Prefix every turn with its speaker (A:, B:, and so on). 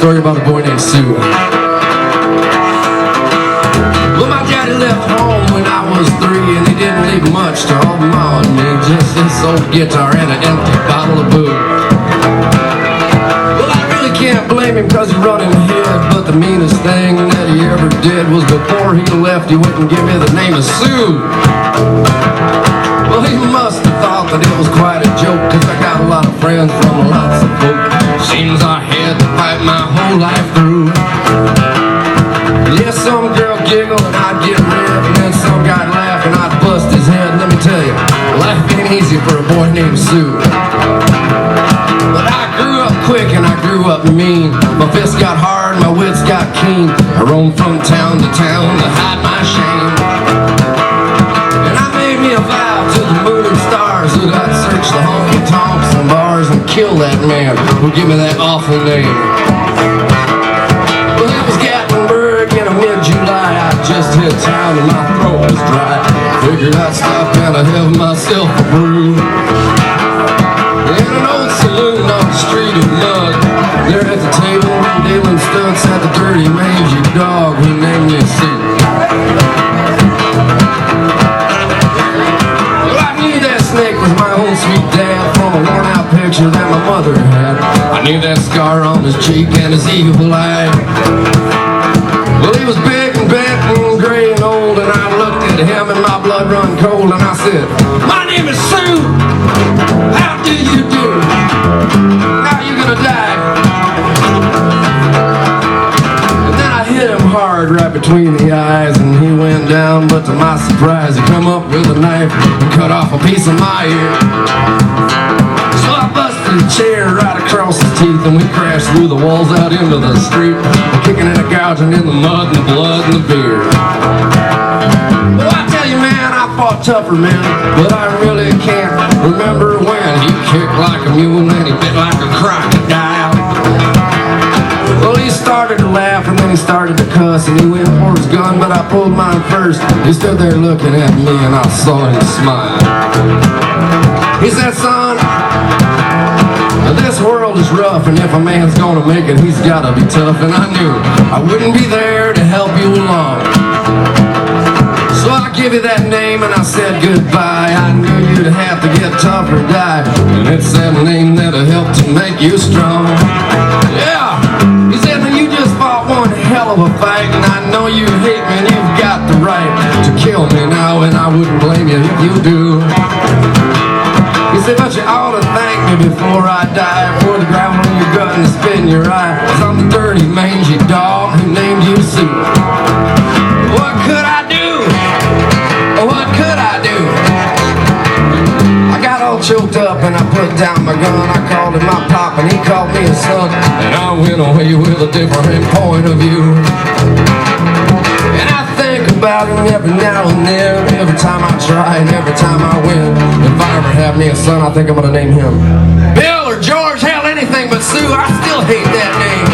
A: story about a boy named Sue. Well, my daddy left home when I was 3, and he didn't leave much to old ma and me, just this old guitar and an empty bottle of booze. Well, I really can't blame him cause he run him hid, but the meanest thing that he ever did was before he left, he wouldn't give me the name of Sue. Well, he must have thought that it was quite a joke, cause I got a lot of friends from lots of folk. Seems I had to fight my whole life through. Yeah, some girl giggle and I'd get red, and then some guy'd laugh and I'd bust his head. Let me tell you, life ain't easy for a boy named Sue. But I grew up quick and I grew up mean. My fists got hard, my wits got keen. I roamed from town to town to hide my shame. And I made me a vow to the moon and stars that I'd search the honky-tonks and bars and kill that man who gave me that awful name. Well, it was Gatlinburg in mid-July. I just hit town and my throat was dry. Figured I'd stop and I'd have myself a brew. In an old saloon on the street of mud, there at the table, Dylan stood, sat the dirty, mangy dog who named me Sue. Well, I knew that snake was my own sweet dad from a worn-out picture that my mother had. I knew that scar on his cheek and his evil eye. Well, he was big and bent and gray and old, and I looked at him and my blood run cold, and I said, "My name is Sue. How do you do? How you gonna die?" And then I hit him hard right between the eyes, and he went down, but to my surprise, he come up with a knife and cut off a piece of my ear. So I busted a chair right across his teeth, and we crashed through the walls out into the street, kicking and gouging in the mud and the blood and the beer. Well, I tell you, man, I fought tougher men, but I really can't remember when. He kicked like a mule and he bit like a crocodile. Well, he started to laugh and then he started to cuss, and he went for his gun, but I pulled mine first. He stood there looking at me and I saw him smile. He said, "Son, this world is rough, and if a man's gonna make it, he's gotta be tough." And I knew I wouldn't be there to help you along. So I give you that name and I said goodbye. I knew you'd have to get tough or die, and it's that name that'll help to make you strong. Yeah, he said, "Now you just fought one hell of a fight, and I know you hate me and you've got the right to kill me now, and I wouldn't blame you if you do." He said, "But you ought to thank me before I die for the ground on your gut and the spit in your eye, 'cause I'm the dirty, mangy dog who named you Sue." What could I do? What could I do? I got all choked up and I put down my gun. I called him my pop and he called me his son, and I went away with a different point of view. And I think about him every now and then, every time I try and every time I win. If I ever have me a son, I think I'm gonna name him Bill or George, hell, anything but Sue. I still hate that name.